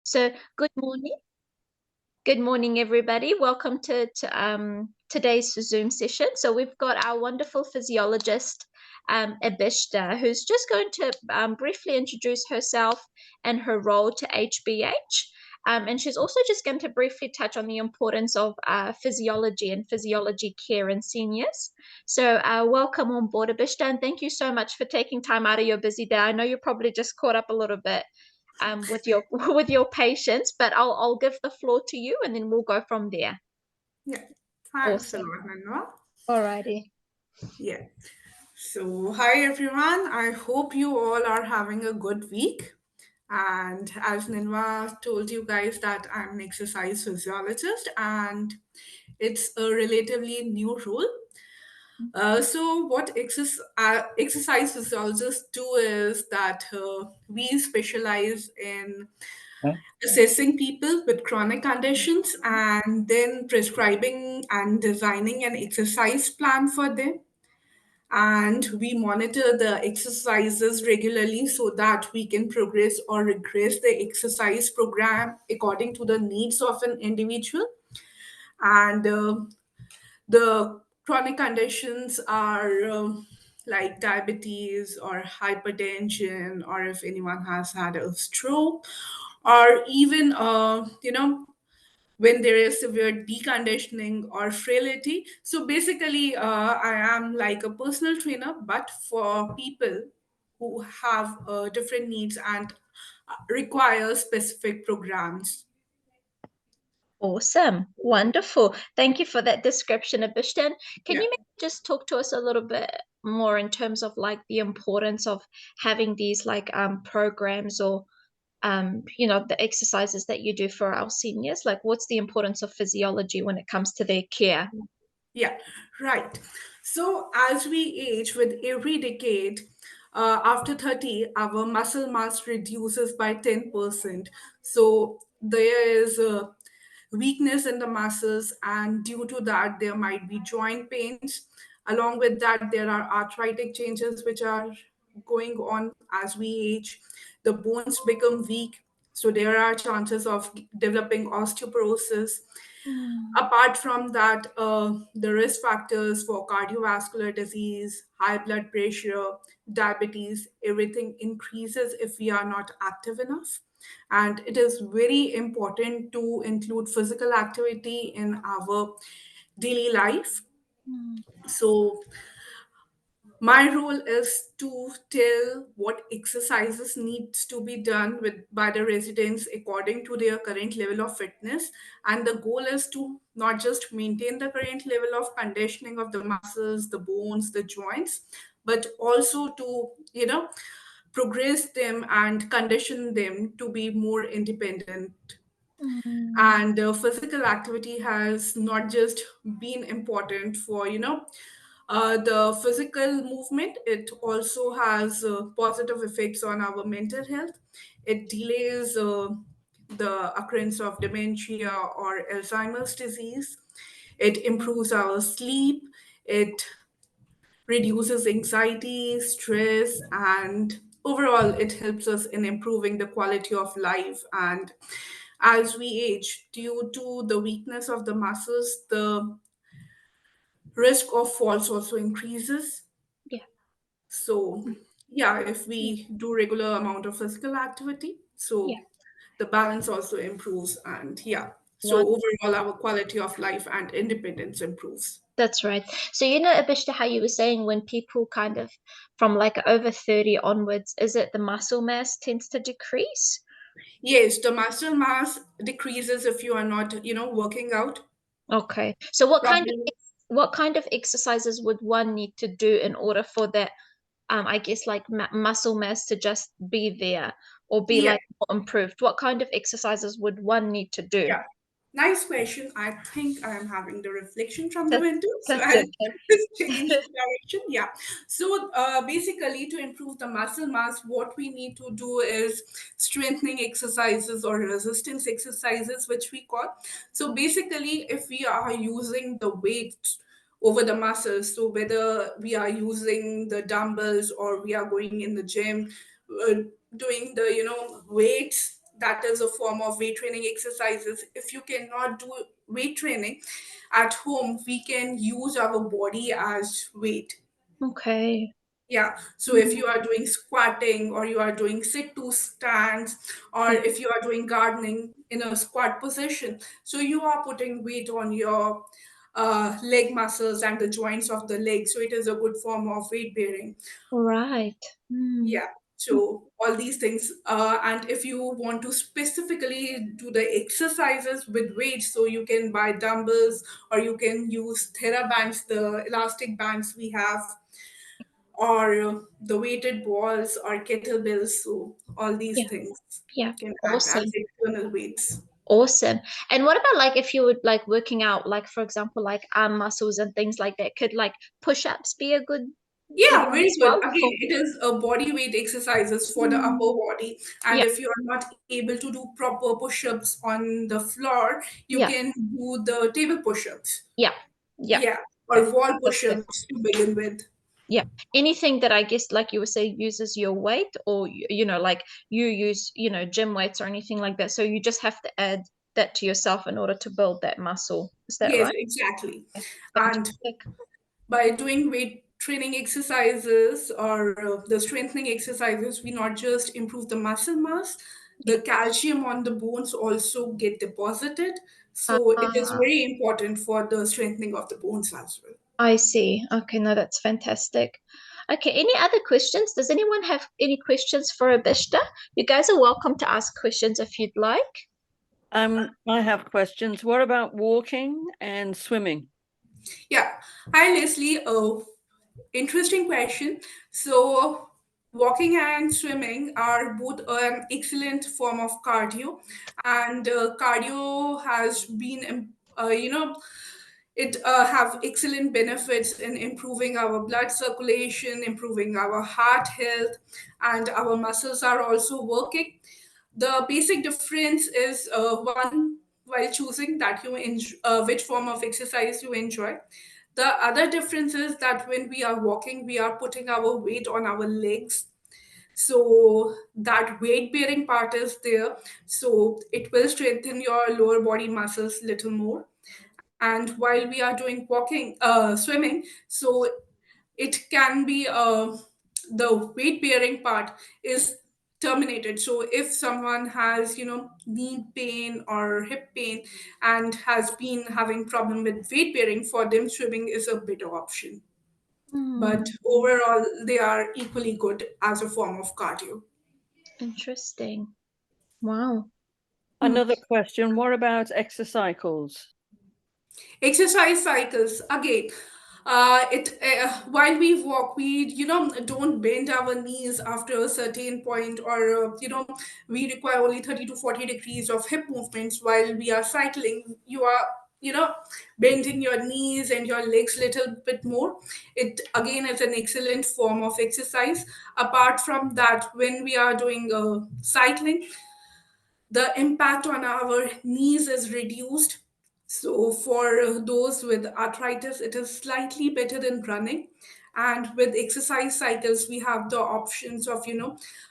So, good morning. Good morning, everybody. Welcome to today's Zoom session. So, we've got our wonderful physiologist, Abhishta, who's just going to briefly introduce herself and her role to HBH. And she's also just going to briefly touch on the importance of physiology and physiology care in seniors. So, welcome on board, Abhishta, and thank you so much for taking time out of your busy day. I know you're probably just caught up a little bit with your with your patients, but I'll give the floor to you and then we'll go from there. Yeah, thanks a Awesome. lot, Manwa. Alrighty. Yeah. So, hi everyone. I hope you all are having a good week. And as Ninva told you guys that I'm an exercise physiologist and it's a relatively new role. So what exercise physiologists do is that we specialize in assessing people with chronic conditions and then prescribing and designing an exercise plan for them. And we monitor the exercises regularly so that we can progress or regress the exercise program according to the needs of an individual. And the chronic conditions are like diabetes or hypertension, or if anyone has had a stroke, or even, when there is severe deconditioning or frailty. So basically, I am like a personal trainer, but for people who have different needs and require specific programs. Awesome. Wonderful. Thank you for that description, Abishtan. Can Yeah. you maybe just talk to us a little bit more in terms of like the importance of having these like programs or the exercises that you do for our seniors? Like what's the importance of physiology when it comes to their care? Yeah, right. So as we age with every decade, after 30, our muscle mass reduces by 10%. So there is a weakness in the muscles, and due to that, there might be joint pains. Along with that, there are arthritic changes which are going on as we age. The bones become weak, so there are chances of developing osteoporosis. Mm, Apart from that, the risk factors for cardiovascular disease, high blood pressure, diabetes, everything increases if we are not active enough. And it is very important to include physical activity in our daily life. mm, So, my role is to tell what exercises needs to be done with by the residents according to their current level of fitness, and the goal is to not just maintain the current level of conditioning of the muscles, the bones, the joints, but also to progress them and condition them to be more independent. mm, And physical activity has not just been important for the physical movement. It also has positive effects on our mental health. It delays the occurrence of dementia or Alzheimer's disease. It improves our sleep. It reduces anxiety, stress, and overall, it helps us in improving the quality of life. And as we age, due to the weakness of the muscles, the risk of falls also increases. yeah. So, Mm, yeah, if yeah. we do regular amount of physical activity, Yeah. so the balance also improves, and yeah, so One. overall, our quality of life and independence improves. That's right. So, Abishta, how you were saying when people kind of from like over 30 onwards, is it the muscle mass tends to decrease? Yes, the muscle mass decreases if you are not, working out. Okay. So Probably, what kind of exercises would one need to do in order for that I guess like muscle mass to just be there or be yeah, like more improved? What kind of exercises would one need to do? yeah. Nice question. I think I am having the reflection from the That's window, so that's I'll okay. just change the direction. Yeah. So basically, to improve the muscle mass, what we need to do is strengthening exercises or resistance exercises, which we call. So basically, if we are using the weight over the muscles, so whether we are using the dumbbells or we are going in the gym, uh, doing the weights, that is a form of weight training exercises. If you cannot do weight training at home, we can use our body as weight. Okay. Yeah. So if Mm, you are doing squatting, or you are doing sit to stands, or yeah. if you are doing gardening in a squat position, so you are putting weight on your leg muscles and the joints of the leg. So it is a good form of weight bearing. Right. Mm. Yeah. So all these things, and if you want to specifically do the exercises with weights, so you can buy dumbbells, or you can use TheraBands, the elastic bands we have, or the weighted balls or kettlebells. So all these Yeah. things Yeah. can act as Awesome. external weights. Awesome. And what about like if you would like working out, like for example, like arm muscles and things like that? Could like push-ups be a good Yeah, one very as good. well? Again, it is a body weight exercises for the upper Mm, body. And yeah. if you are not able to do proper push-ups on the floor, you Yeah. can do the table push-ups. Yeah. Yeah. Yeah, or Okay. wall That's good. push-ups to begin with. Yeah. Anything that I guess, like you were saying, uses your weight, or like you use, gym weights or anything like that. So you just have to add that to yourself in order to build that muscle. Is that Yes, right? exactly. Yeah. And Fantastic. by doing weight training exercises, or the strengthening exercises, we not just improve the muscle mass, Yeah. the calcium on the bones also get deposited. So it is Uh, very important for the strengthening of the bones as well. I see. Okay, no, that's fantastic. Okay, any other questions? Does anyone have any questions for Abishta? You guys are welcome to ask questions if you'd like. I have questions. What about walking and swimming? Yeah. Hi, Leslie. Oh, interesting question. So, walking and swimming are both an excellent form of cardio, and cardio has been, it have excellent benefits in improving our blood circulation, improving our heart health, and our muscles are also working. The basic difference is one, while choosing that which form of exercise you enjoy. The other difference is that when we are walking, we are putting our weight on our legs, so that weight bearing part is there, so it will strengthen your lower body muscles little more. And while we are doing swimming, so it can be the weight bearing part is terminated. So if someone has knee pain or hip pain and has been having problem with weight bearing, for them swimming is a better option. But Hmm, overall they are equally good as a form of cardio. interesting. Wow. Hmm. Another question. What about exercycles? Exercise cycles again. It While we walk, we don't bend our knees after a certain point, or we require only 30 to 40 degrees of hip movements. While we are cycling, you are you know bending your knees and your legs little bit more. It again is an excellent form of exercise. Apart from that, when we are doing cycling, the impact on our knees is reduced. So, for those with arthritis, it is slightly better than running. And with exercise cycles, we have the options of,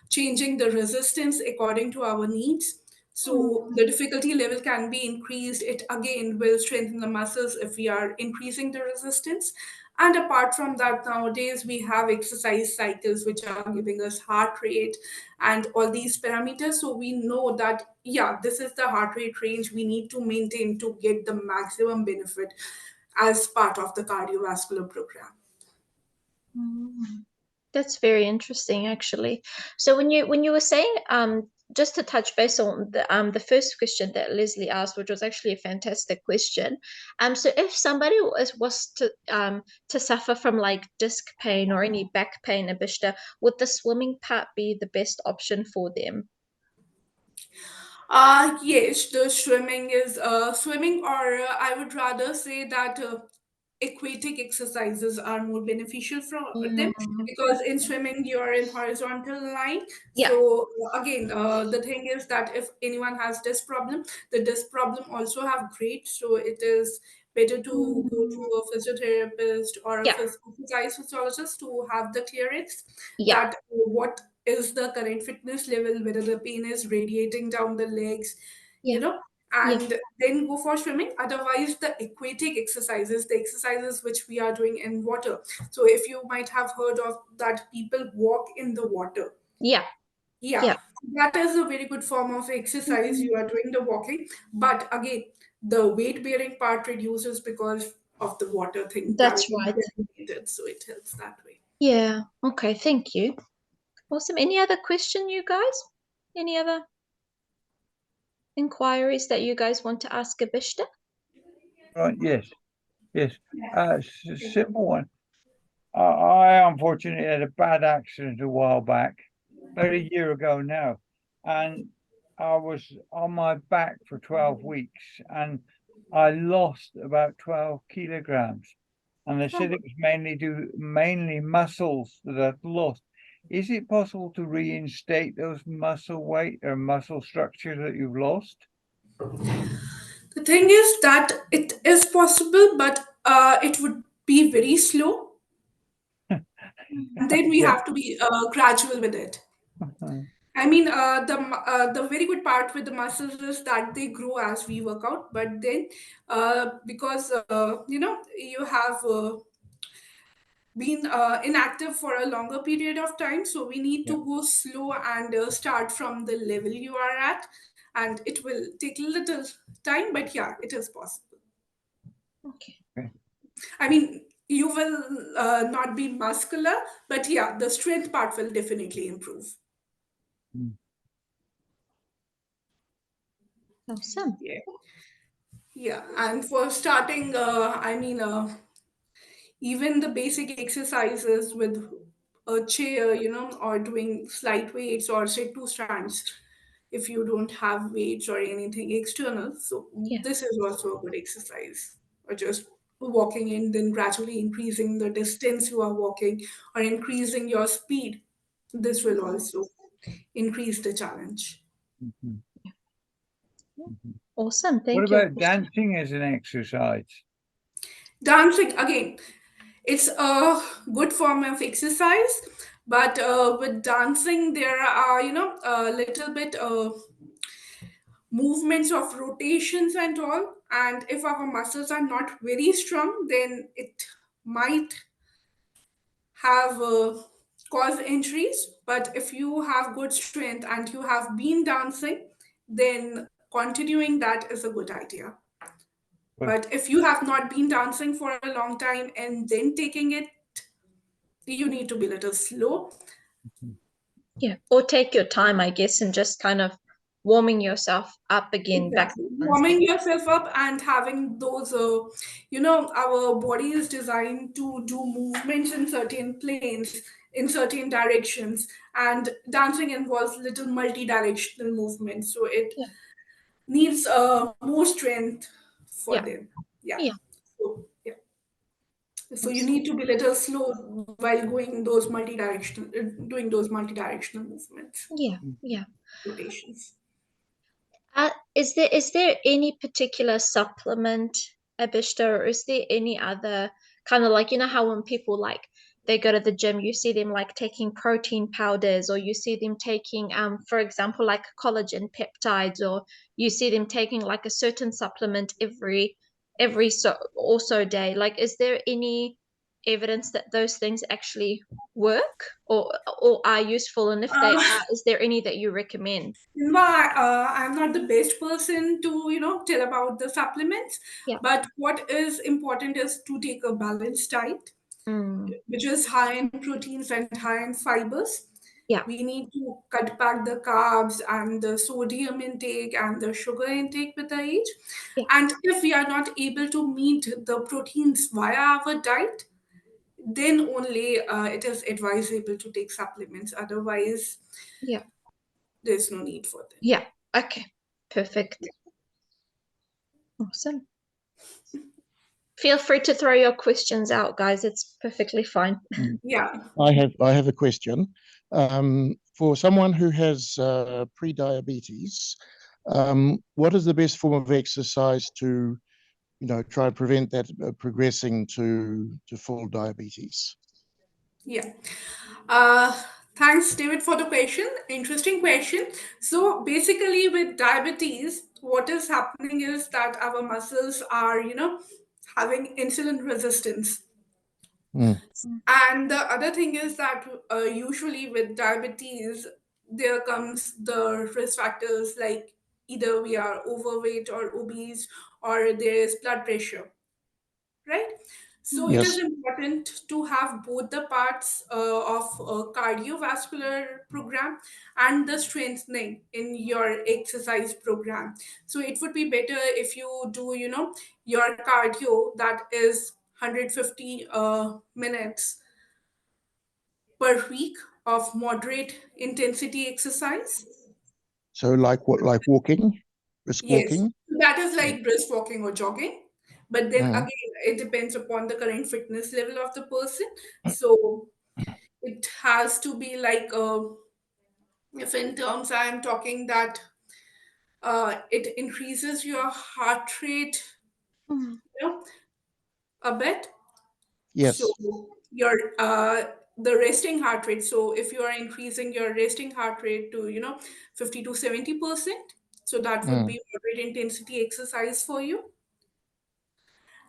changing the resistance according to our needs. So, Hmm. the difficulty level can be increased. It again will strengthen the muscles if we are increasing the resistance. And apart from that, nowadays we have exercise cycles which are giving us heart rate and all these parameters. So we know that, yeah, this is the heart rate range we need to maintain to get the maximum benefit as part of the cardiovascular program. Hmm. That's very interesting, actually. So when you were saying, just to touch base on the first question that Leslie asked, which was actually a fantastic question. So if somebody was to suffer from like disc pain or any back pain, Abishta, would the swimming part be the best option for them? Yes, the swimming, or I would rather say that aquatic exercises are more beneficial for them, Mm, because in swimming you're in horizontal line. yeah. So again, the thing is that if anyone has this problem, the disc problem also have great. So it is better to go to Mm, a physiotherapist or a yeah. exercise physiologist to have the clearance Yeah. that what is the current fitness level, whether the pain is radiating down the legs, Yeah. Yeah. and then go for swimming. Otherwise, the aquatic exercises, the exercises which we are doing in water. So if you might have heard of that, people walk in the water. Yeah. Yeah, Yeah. that is a very good form of exercise. Mhm. You are doing the walking, but again, the weight bearing part reduces because of the water thing, That's gravity right. related, so it helps that way. Yeah. Okay. Thank you. Awesome. Any other question, you guys? Any other inquiries that you guys want to ask Abhishta? Right, yes, yes. Simple one. I unfortunately had a bad accident a while back, about a year ago now, and I was on my back for 12 weeks and I lost about 12 kilograms. And they said it was mainly muscles that I'd lost. Is it possible to reinstate those muscle weight or muscle structure that you've lost? The thing is that it is possible, but it would be very slow, and then we Yeah. have to be gradual with it. I mean, the very good part with the muscles is that they grow as we work out. But then, because you have been inactive for a longer period of time, so we need Yeah. to go slow and start from the level you are at, and it will take a little time. But yeah, it is possible. Okay. Okay. I mean, you will not be muscular, but yeah, the strength part will definitely improve. Mm. Awesome. Yeah. Yeah, and for starting, I mean, even the basic exercises with a chair, or doing slight weights or say two strands, if you don't have weights or anything external. So Yeah. this is also a good exercise. Or just walking in, then gradually increasing the distance you are walking or increasing your speed. This will also increase the challenge. Mhm, mhm. Awesome. What Thank you, about Abhishta. dancing as an exercise? Dancing, again, it's a good form of exercise, but with dancing, there are, a little bit movements of rotations and all. And if our muscles are not very strong, then it might have cause injuries. But if you have good strength and you have been dancing, then continuing that is a good idea. Well, But if you have not been dancing for a long time and then taking it, you need to be a little slow. mhm, Yeah. Or take your time, I guess, and just kind of warming yourself up again back Exactly. to Warming dancing. yourself up and having those, our body is designed to do movements in certain planes, in certain directions, and dancing involves little multi-directional movements. So it Yeah. needs more strength for Yeah. them. Yeah. Yeah. So, yeah. So you Awesome. need to be a little slow while going those multi-directional, doing those multi-directional movements, Yeah. mhm. Yeah. rotations. Is there any particular supplement, Abhishta, or is there any other kind of like, how when people like they go to the gym, you see them like taking protein powders, or you see them taking, for example, like collagen peptides, or you see them taking like a certain supplement every so also day. Like, is there any evidence that those things actually work or are useful? And if they Uh, are, is there any that you recommend? Why, I'm not the best person to, tell about the supplements, Yeah. but what is important is to take a balanced diet, Mm, which is high in proteins and high in fibers. yeah. We need to cut back the carbs and the sodium intake and the sugar intake with the age. Yeah. And if we are not able to meet the proteins via our diet, then only it is advisable to take supplements. Otherwise, Yeah. there's no need for them. Yeah. Okay. Perfect. Awesome. Feel free to throw your questions out, guys. It's perfectly fine. Yeah. I have a question. For someone who has pre-diabetes, what is the best form of exercise to, try and prevent that progressing to full diabetes? Yeah. Uh, Thanks, David, for the question. Interesting question. So basically, with diabetes, what is happening is that our muscles are, having insulin resistance. Mm. And the other thing is that usually with diabetes, there comes the risk factors like either we are overweight or obese, or there is blood pressure, right? So it is Yes. important to have both the parts of a cardiovascular program and the strengthening in your exercise program. So it would be better if you do, your cardio that is 150 minutes per week of moderate intensity exercise. So like what, like walking, brisk Yes, walking? that is Mm. like brisk walking or jogging. But then Mm. again, it depends upon the current fitness level of the person. So it has to be like, if in terms I'm talking that it increases your heart rate, Mm. you know, a bit. So Yes. your the resting heart rate. So if you are increasing your resting heart rate to 50 to 70%, so that would Mm. be moderate intensity exercise for you.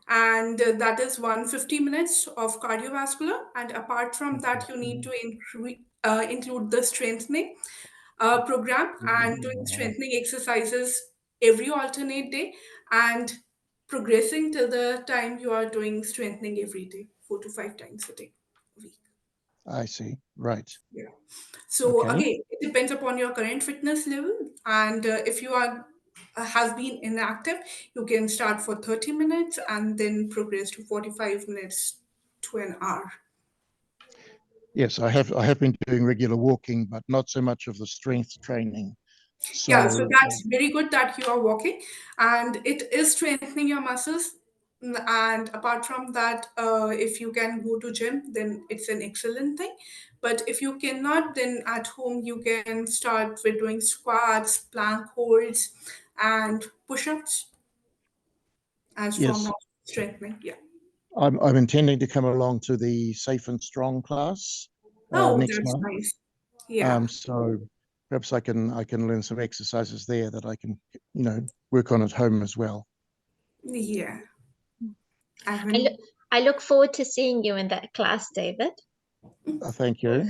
And that is 150 minutes of cardiovascular. And apart from that, you need to include the strengthening program and doing strengthening exercises every alternate day and progressing till the time you are doing strengthening every day, 4 to 5 times a week. I see. Right. Yeah. So Okay. again, it depends upon your current fitness level, and if you are have been inactive, you can start for 30 minutes and then progress to 45 minutes to an hour. Yes, I have been doing regular walking, but not so much of the strength training. Yeah, so So that's very good that you are walking, and it is strengthening your muscles. And apart from that, if you can go to gym, then it's an excellent thing. But if you cannot, then at home you can start with doing squats, plank holds, and push-ups as form yes, of strengthening. Yeah. I'm intending to come along to the Safe and Strong class Oh, next that's month. nice. Yeah. So perhaps I can learn some exercises there that I can work on at home as well. Yeah. I I, haven't. look, I look forward to seeing you in that class, David. Thank you.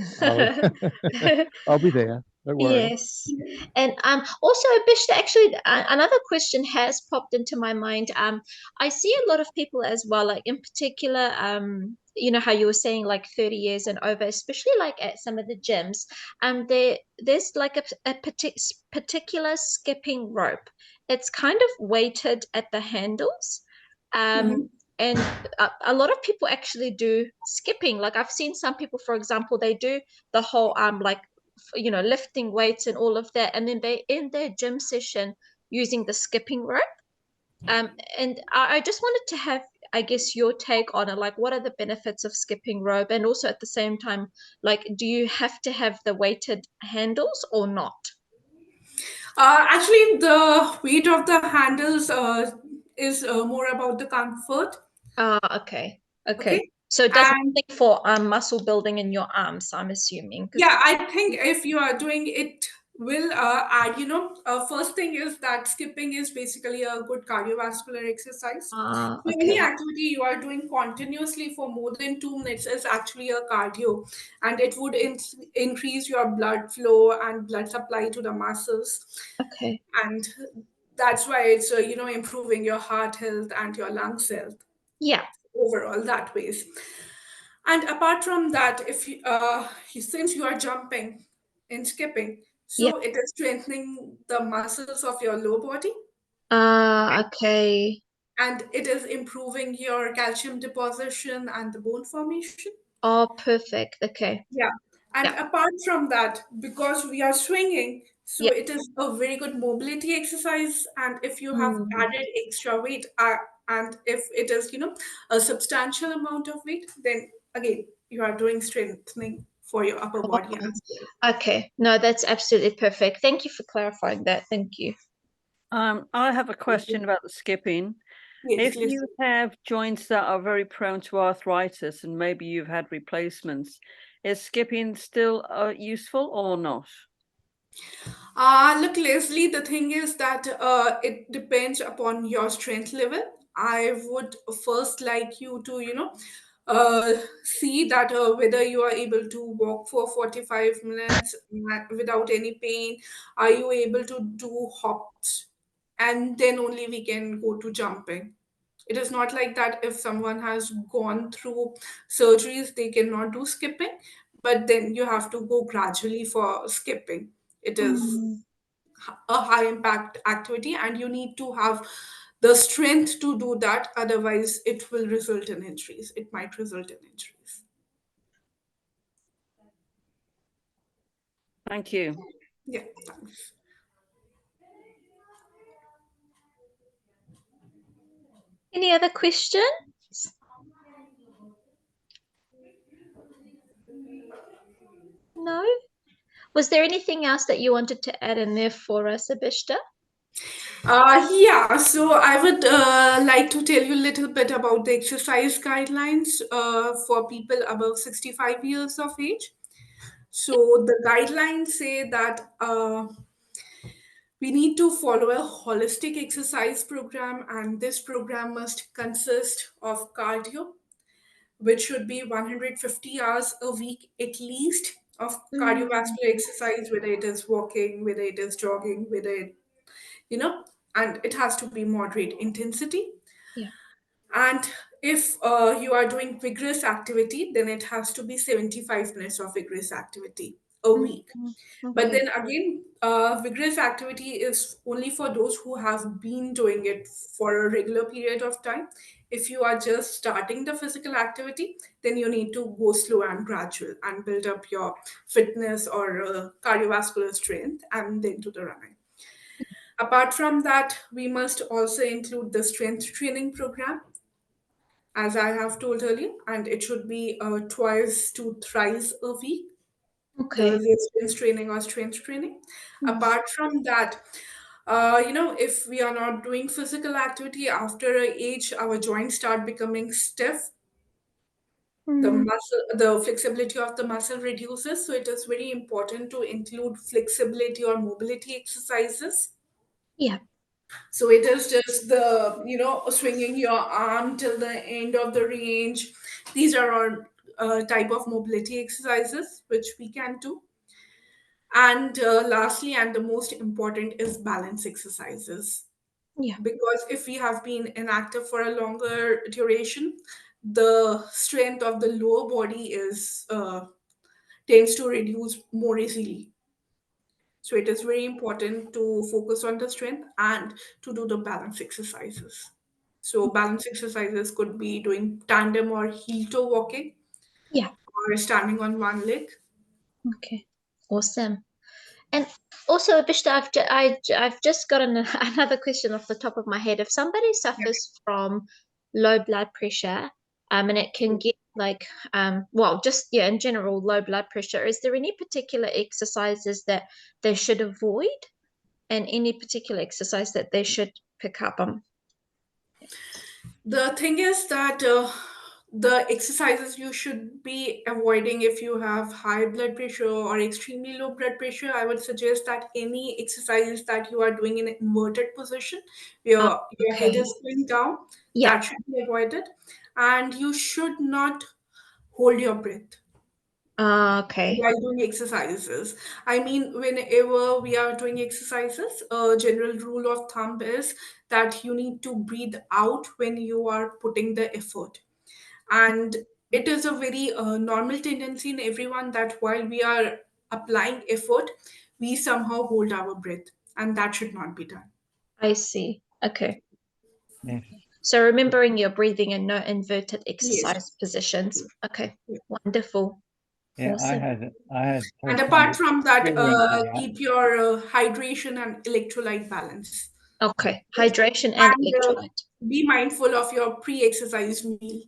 I'll be there. Don't worry. Yes. And also, Abhishta, actually, another question has popped into my mind. I see a lot of people as well, like in particular, you know how you were saying like 30 years and over, especially like at some of the gyms. There's like a particular skipping rope. It's kind of weighted at the handles. Mhm. And a lot of people actually do skipping. Like I've seen some people, for example, they do the whole like lifting weights and all of that, and then they end their gym session using the skipping rope. And I just wanted to have, I guess, your take on it. Like, what are the benefits of skipping rope, and also at the same time, like, do you have to have the weighted handles or not? Actually, the weight of the handles is more about the comfort. Okay, okay. Okay. So it does And nothing for muscle building in your arms, I'm assuming, because yeah, I think if you are doing it, will add, first thing is that skipping is basically a good cardiovascular exercise. So any okay, activity you are doing continuously for more than 2 minutes is actually a cardio, and it would increase your blood flow and blood supply to the muscles. okay, And that's why it's, improving your heart health and your lungs health yeah, overall that ways. And apart from that, if you, since you are jumping and skipping, yeah. so it is strengthening the muscles of your lower body, Okay. and it is improving your calcium deposition and the bone formation. Oh, perfect. Okay. Yeah. And Yeah. apart from that, because we are swinging, so Yeah. it is a very good mobility exercise. And if you have Mm. added extra weight, and if it is, a substantial amount of weight, then again, you are doing strengthening for your upper body Oh, as well. okay. No, that's absolutely perfect. Thank you for clarifying that. Thank you. I have a question about the skipping. Yes, If yes. you have joints that are very prone to arthritis and maybe you've had replacements, Is skipping still useful or not? Look, Leslie, the thing is that it depends upon your strength level. I would first like you to, uh, see that whether you are able to walk for 45 minutes without any pain. Are you able to do hops? And then only we can go to jumping. It is not like that if someone has gone through surgeries, they cannot do skipping, but then you have to go gradually for skipping. It is Mm, a high impact activity and you need to have the strength to do that, otherwise it will result in injuries, it might result in injuries. Thank you. Yeah, thanks. any other questions? No? Was there anything else that you wanted to add in there for us, Abhishta? Yeah, so I would like to tell you a little bit about the exercise guidelines for people above 65 years of age. So the guidelines say that we need to follow a holistic exercise program, and this program must consist of cardio, which should be 150 hours a week at least of Mm, cardiovascular exercise, whether it is walking, whether it is jogging, whether it, you know, and it has to be moderate intensity. yeah. And if you are doing vigorous activity, then it has to be 75 minutes of vigorous activity a week. Mm, But okay. then again, vigorous activity is only for those who have been doing it for a regular period of time. If you are just starting the physical activity, then you need to go slow and gradual and build up your fitness or cardiovascular strength and then do the running. Apart from that, we must also include the strength training program, as I have told earlier, and it should be twice to thrice a week, the Okay. resistance training or strength training. Mm, Apart from that, if we are not doing physical activity after a age, our joints start becoming stiff. The mm, muscle, the flexibility of the muscle reduces. So it is very important to include flexibility or mobility exercises. yeah. So it is just the, swinging your arm till the end of the range. These are all type of mobility exercises which we can do. And lastly, and the most important is balance exercises. Yeah. Because if we have been inactive for a longer duration, the strength of the lower body is tends to reduce more easily. So it is very important to focus on the strength and to do the balance exercises. So balance exercises could be doing tandem or heel toe walking Yeah. or standing on one leg. Okay. Awesome. And also, Abhishta, I've just got another question off the top of my head. If somebody suffers from low blood pressure, and it can get like, well, just yeah, in general, low blood pressure, is there any particular exercises that they should avoid, and any particular exercise that they should pick up on? The thing is that the exercises you should be avoiding if you have high blood pressure or extremely low blood pressure, I would suggest that any exercise that you are doing in an inverted position, Oh, your head okay. is going down, Yeah. that should be avoided. And you should not hold your breath Okay. while doing exercises. I mean, whenever we are doing exercises, a general rule of thumb is that you need to breathe out when you are putting the effort. And it is a very normal tendency in everyone that while we are applying effort, we somehow hold our breath, and that should not be done. I see. Okay. Yes. So remembering your breathing and no inverted Yes. exercise positions. Okay. Wonderful. Yeah, Awesome. I had And first-hand apart from that, experience of that. keep your hydration and electrolyte balance. Okay. Hydration and And electrolyte. be mindful of your pre-exercise meal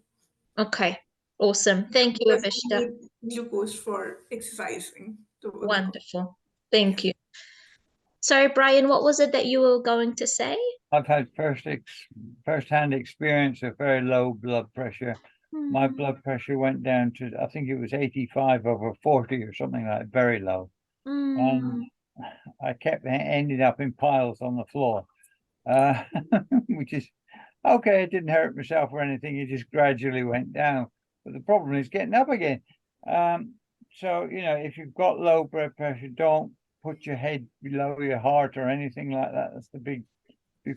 Okay. Awesome. Thank you, because you Abhishta. need glucose for exercising to work out. Wonderful. Thank you. Sorry, Brian, what was it that you were going to say? I've had first-hand experience of very low blood pressure my blood pressure went down to, I think it was 85/40 or something like that, very low. And I kept ending up in piles on the floor, which is okay. It didn't hurt myself or anything. It just gradually went down. But the problem is getting up again. So, if you've got low blood pressure, don't put your head below your heart or anything like that. That's the big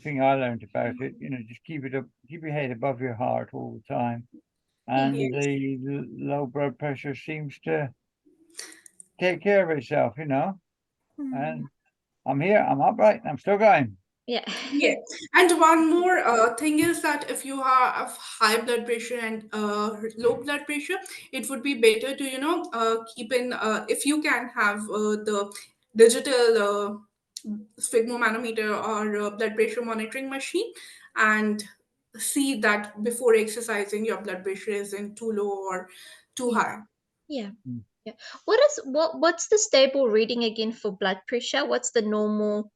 thing I learned about it. Just keep your head above your heart all the time. And Yes. the low blood pressure seems to take care of itself, and I'm here, I'm upright, I'm still going. Yeah. Yeah, and one more thing is that if you have high blood pressure and low blood pressure, it would be better to keep in if you can have the digital sphygmomanometer or blood pressure monitoring machine, and see that before exercising your blood pressure isn't too low or too Yeah. high. Yeah. Mm. Yeah. What's the stable reading again for blood pressure? What's the normal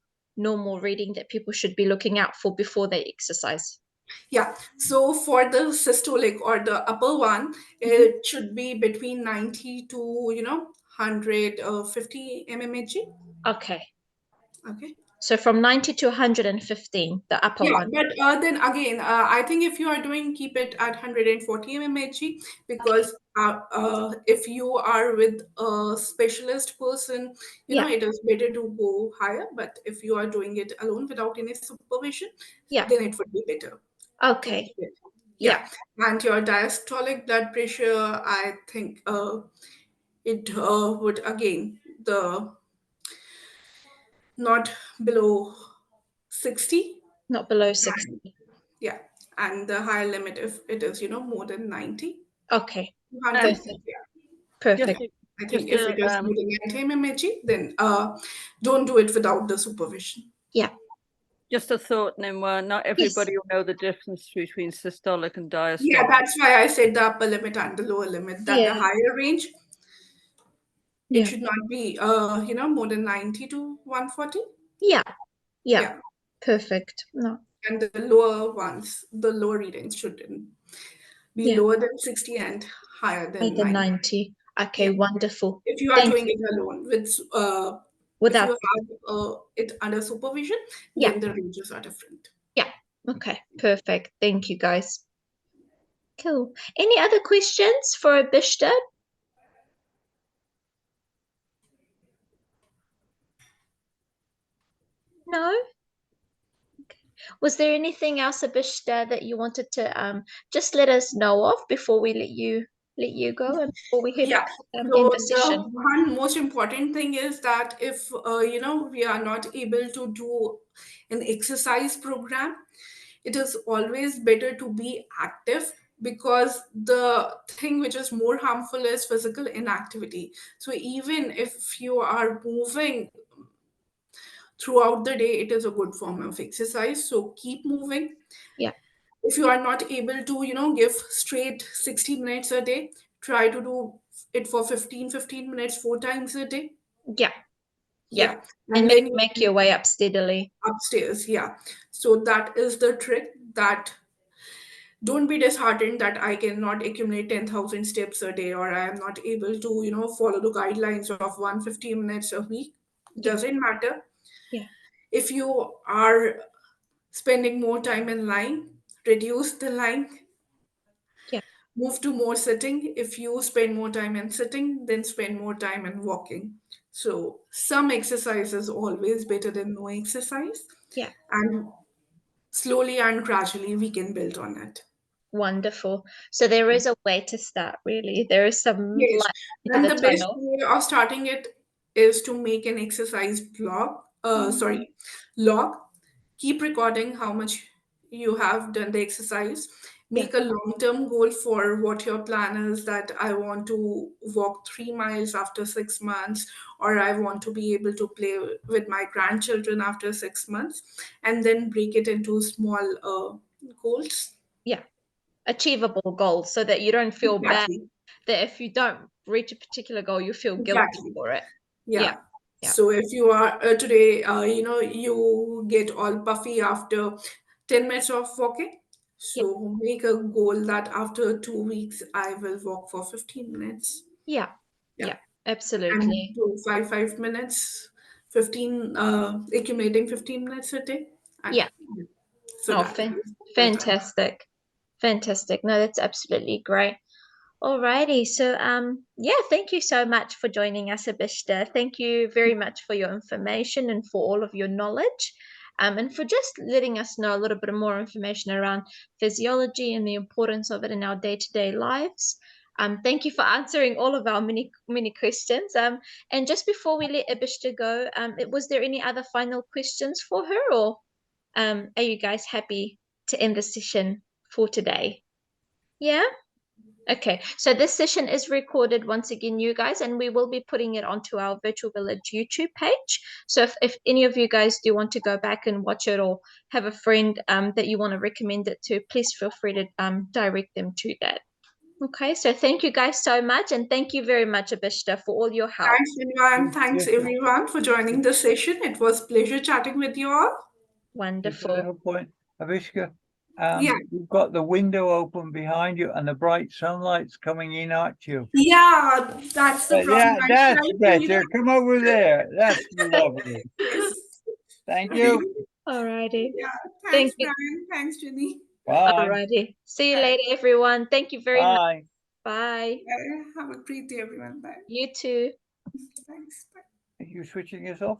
reading that people should be looking out for before they exercise? Yeah, so for the systolic or the upper one, it should be between 90 to 150 mmHg. Okay. Okay. So from 90 to 115, the upper Yeah, one. but then again, I think if you are doing, keep it at 140 mmHg, because if you are with a specialist person, Yeah. it is better to go higher. But if you are doing it alone without any supervision, Yeah. then it would be better. Okay. Yeah, and your diastolic blood pressure, I think it would again the not below 60. Not below 60. Yeah, and the higher limit if it is more than 90, Okay. 100. Perfect. Yeah, Just, Perfect. I just think if it is more than 90 mmHg, then don't do it without the supervision. Yeah. just a thought, Nimwa. Not everybody will know the difference between systolic and diastolic. Yeah, that's why I said the upper limit and the lower limit. That the Yeah. higher range, Yeah. it should not be more than 90 to 140. Yeah. Yeah. Yeah. Perfect. No. And the lower ones, the lower readings shouldn't be Yeah. lower than 60 and higher than The 90. 90. Okay, Yeah. wonderful. If you are Thank doing you. it alone with if you Without, have it under supervision, yeah. then the ranges are different. Yeah. Okay, perfect. Thank you, guys. Cool. Any other questions for Abhishta? No? Was there anything else, Abhishta, that you wanted to just let us know of before we let you go and before we head Yeah. end So the the session? one most important thing is that if we are not able to do an exercise program, it is always better to be active, because the thing which is more harmful is physical inactivity. So even if you are moving throughout the day, it is a good form of exercise. So keep moving. Yeah. If you are not able to give straight 60 minutes a day, try to do it for 15 minutes 4 times a day. Yeah. Yeah. Yeah, And and then you make your way up steadily. upstairs. Yeah, so that is the trick. That don't be disheartened that I cannot accumulate 10,000 steps a day, or I am not able to follow the guidelines of 150 minutes a week. Yeah. Doesn't matter. Yeah. If you are spending more time in line, reduce the line. Yeah. Move to more sitting. If you spend more time in sitting, then spend more time in walking. So some exercise is always better than no exercise. Yeah. And slowly and gradually we can build on it. Wonderful. So there is a way to start, really. There is some Yes. light into And the the best tunnel. way of starting it is to make an exercise log. Keep recording how much you have done the exercise. Yeah. Make a long-term goal for what your plan is, that I want to walk 3 miles after 6 months, or I want to be able to play with my grandchildren after 6 months, and then break it into small goals. Yeah. Achievable goals so that you don't feel bad Exactly. that if you don't reach a particular goal, you feel guilty Exactly. for it. Yeah. Yeah. Yeah. So if you are today, you get all puffy after 10 minutes of walking, So make a goal that after 2 weeks, I will walk for 15 minutes. Yeah, Yeah. And absolutely. do 5 minutes, 15, accumulating 15 minutes a day. Yeah. So Oh, that is full time. fantastic. Fantastic. No, that's absolutely great. Alrighty, so yeah, thank you so much for joining us, Abhishta. Thank you very much for your information and for all of your knowledge, and for just letting us know a little bit more information around physiology and the importance of it in our day-to-day lives. Thank you for answering all of our many questions. And just before we let Abhishta go, was there any other final questions for her, or are you guys happy to end the session for today? Yeah. Okay, so this session is recorded once again, you guys, and we will be putting it onto our Virtual Village YouTube page. So if any of you guys do want to go back and watch it, or have a friend that you want to recommend it to, please feel free to direct them to that. Okay, so thank you guys so much, and thank you very much, Abhishta, for all your help. Thanks, everyone. Thanks, Yes, everyone, for joining the session. It was pleasure chatting with you all. just a Wonderful. little point, Avishka. Yeah. You've got the window open behind you and the bright sunlight's coming in at you. Yeah, that's the problem. Yeah, I that's tried to, better. Come over there. That's lovely. Yes. Thank you. Alrighty. Yeah. Thank Thanks, you. Brian. Thanks, Jenny. Bye. Alrighty. See you Bye. later, everyone. Thank you very much. Bye. Bye. Have a great day, everyone. Bye. You too. Thanks. Bye. Are you switching us off?